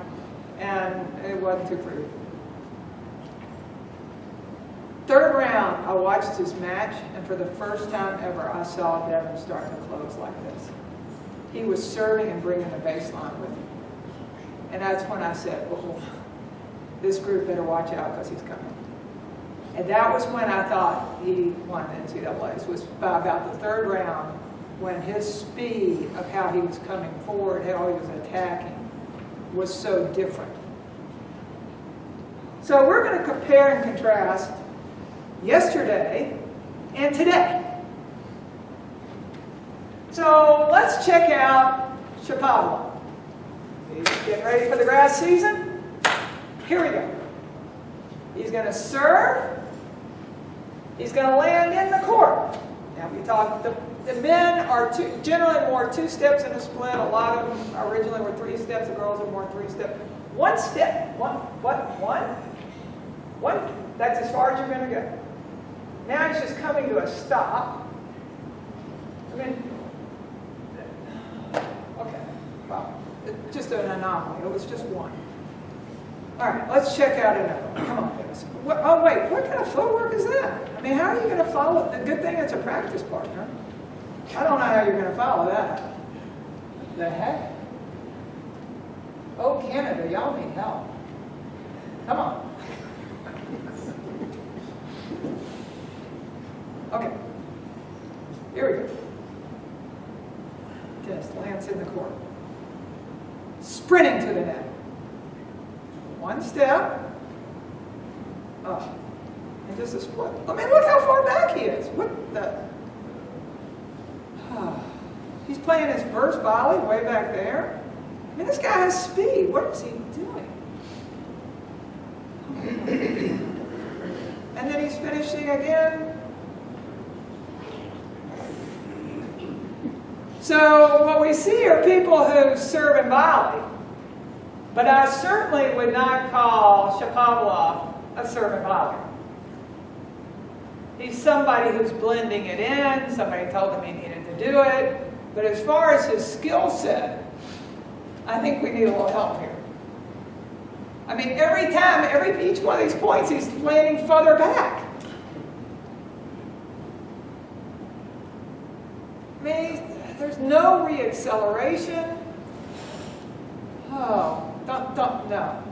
Speaker 3: and it wasn't too pretty. Third round, I watched his match, and for the first time ever, I saw Devin start to close like this. He was serving and bringing the baseline with him. And that's when I said, well, this group better watch out because he's coming. And that was when I thought he won the NCAAs, was by about the third round, when his speed of how he was coming forward, how he was attacking, was so different. So we're going to compare and contrast yesterday and today. So let's check out Shapovalov. He's getting ready for the grass season. Here we go. He's going to serve. He's going to land in the court. Now we talked, the men are generally more 2 steps in a split. A lot of them originally were 3 steps. The girls are more 3 steps. 1 step. One. That's as far as you're going to go. Now he's just coming to a stop. I mean, okay, well, it's just an anomaly. It was just 1. All right, let's check out another one. Come on, Dennis. Oh, wait, what kind of footwork is that? I mean, how are you going to follow it? The good thing it's a practice partner. I don't know how you're going to follow that. The heck? Oh, Canada, y'all need help. Come on. Okay. Here we go. Just lands in the court. Sprinting to the net. 1 step. Oh. And just a split. I mean, look how far back he is. What the? Oh. He's playing his first volley way back there. I mean, this guy has speed. What is he doing? And then he's finishing again. So what we see are people who serve and volley. But I certainly would not call Shapovalov a serve and volley. He's somebody who's blending it in. Somebody told him he needed to do it. But as far as his skill set, I think we need a little help here. I mean, every time, each one of these points, he's landing further back. I mean, there's no reacceleration. Oh, no.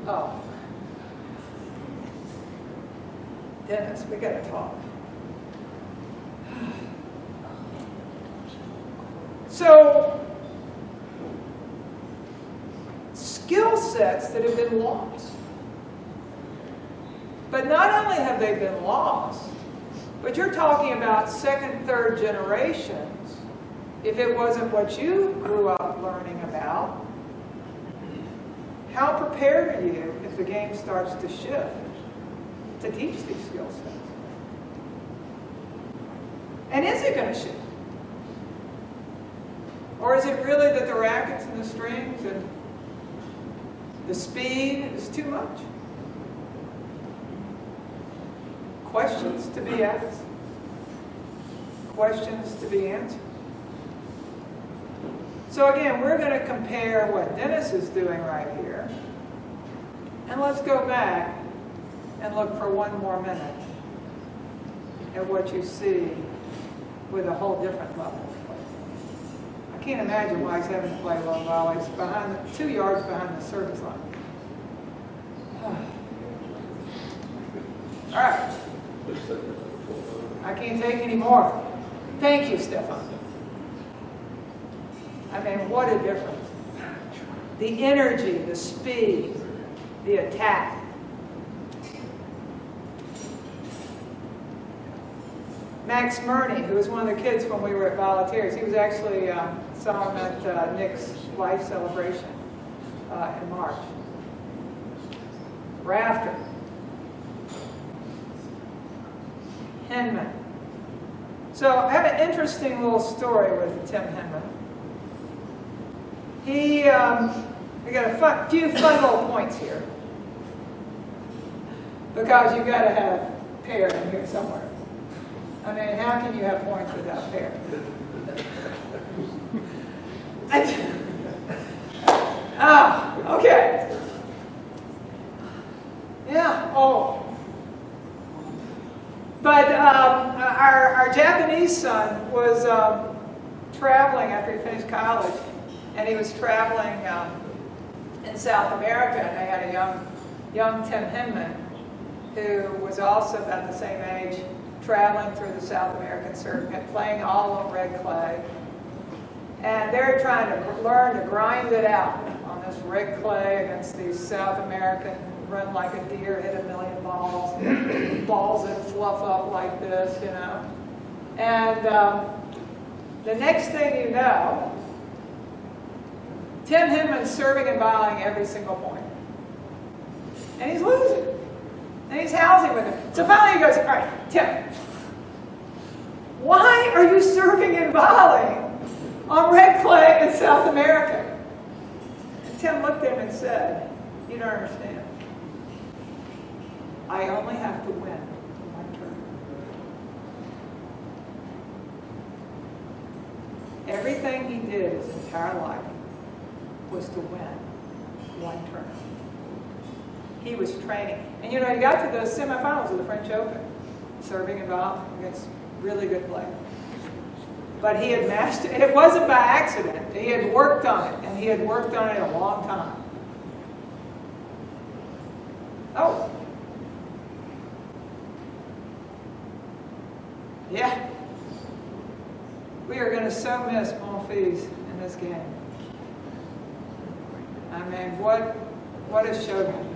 Speaker 3: Oh. Dennis, we got to talk. So, skill sets that have been lost. But not only have they been lost, but you're talking about second, third generations. If it wasn't what you grew up learning about, how prepared are you if the game starts to shift to teach these skill sets? And is it going to shift? Or is it really that the rackets and the strings and the speed is too much? Questions to be asked. Questions to be answered. So again, we're going to compare what Dennis is doing right here. And let's go back and look for one more minute at what you see with a whole different level of play. I can't imagine why he's having to play low volleys behind 2 yards behind the service line. All right. I can't take any more. Thank you, Stefan. I mean, what a difference. The energy, the speed, the attack. Max Murney, who was one of the kids when we were at Volunteers, he was actually saw him at Nick's life celebration in March. Rafter. Hinman. So I have an interesting little story with Tim Hinman. We got a few fun little points here. Because you've got to have pair in here somewhere. I mean, how can you have points without pair? Okay. Yeah, oh. But our Japanese son was traveling after he finished college, and he was traveling in South America, and they had a young Tim Hinman, who was also about the same age, traveling through the South American circuit, playing all on red clay. And they're trying to learn to grind it out on this red clay against these South American, run like a deer, hit a million balls, balls that fluff up like this, you know. And the next thing you know, Tim Hinman's serving and volleying every single point. And he's losing. And he's housing with him. So finally he goes, all right, Tim, why are you serving and volleying on red clay in South America? And Tim looked at him and said, you don't understand. I only have to win one turn. Everything he did his entire life was to win one turn. He was training. And you know, he got to the semifinals of the French Open, serving and volleying against really good players. But he had mastered it. It wasn't by accident. He had worked on it, and he had worked on it a long time. Oh. Yeah. We are going to so miss Monfils in this game. I mean, what a showman.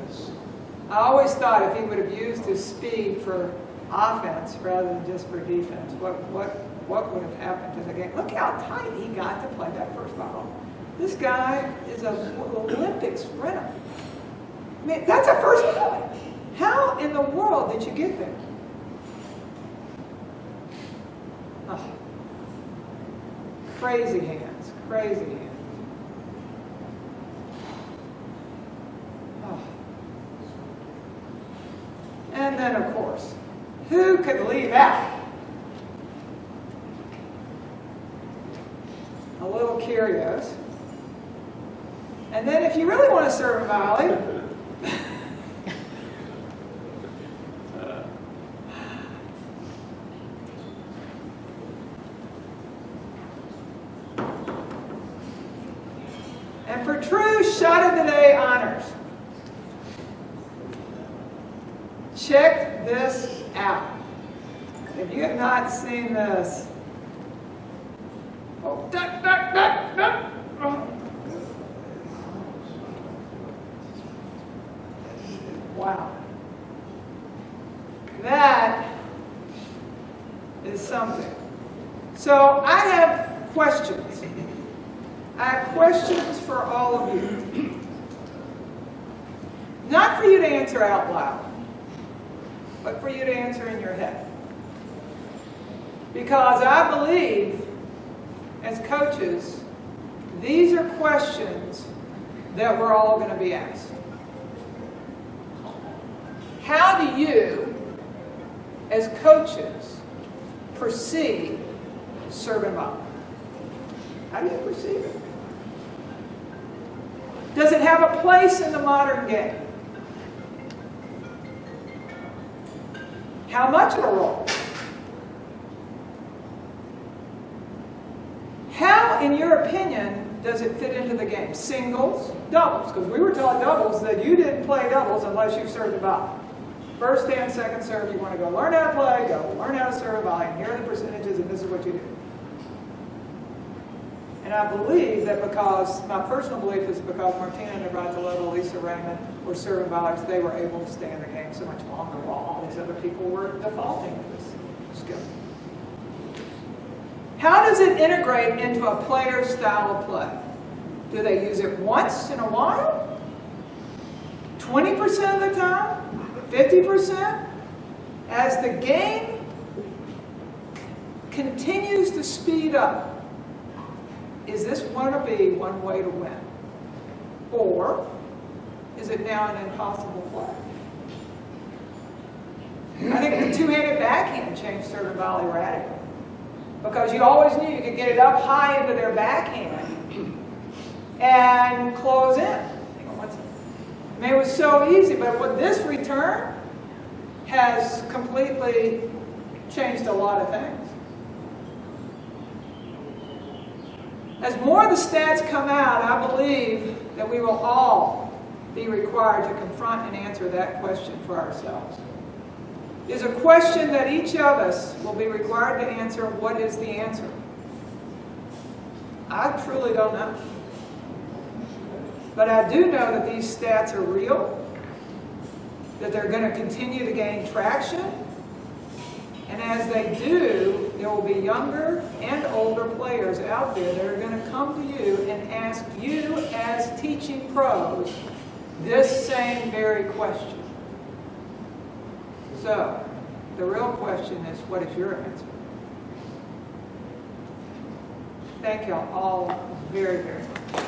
Speaker 3: I always thought if he would have used his speed for offense rather than just for defense, what would have happened to the game? Look how tight he got to play that first ball. This guy is an Olympic sprinter. I mean, that's a first volley. How in the world did you get there? Oh. Crazy hands, crazy hands. Oh. And then, of course, who could leave out a little curios? And then if you really want to serve a volley, and for true shot of the day honors, check this out. If you have not seen this, oh, duck, duck, duck, duck. Oh. So I have questions. I have questions for all of you. Not for you to answer out loud, but for you to answer in your head. Because I believe, as coaches, these are questions that we're all going to be asked. How do you, as coaches, perceive serve and volley? How do you perceive it? Does it have a place in the modern game? How much of a role? How, in your opinion, does it fit into the game? Singles, doubles, because we were taught doubles that you didn't play doubles unless you served the volley. First and second serve, you want to go learn how to play, go learn how to serve a volley, and here are the percentages, and this is what you do. And I believe that because, my personal belief is because Martina Navratilova, Lisa Raymond were serving volleys, they were able to stay in the game so much longer while all these other people were defaulting to this skill. How does it integrate into a player's style of play? Do they use it once in a while? 20% of the time? 50%? As the game continues to speed up, is this going to be one way to win? Or is it now an impossible play? I think the two-handed backhand changed serve and volley radically. Because you always knew you could get it up high into their backhand and close in. I mean, it was so easy, but with this return has completely changed a lot of things. As more of the stats come out, I believe that we will all be required to confront and answer that question for ourselves. Is a question that each of us will be required to answer. What is the answer? I truly don't know. But I do know that these stats are real, that they're going to continue to gain traction, and as they do, there will be younger and older players out there that are going to come to you and ask you as teaching pros this same very question. So, the real question is, what is your answer? Thank you all very, very much.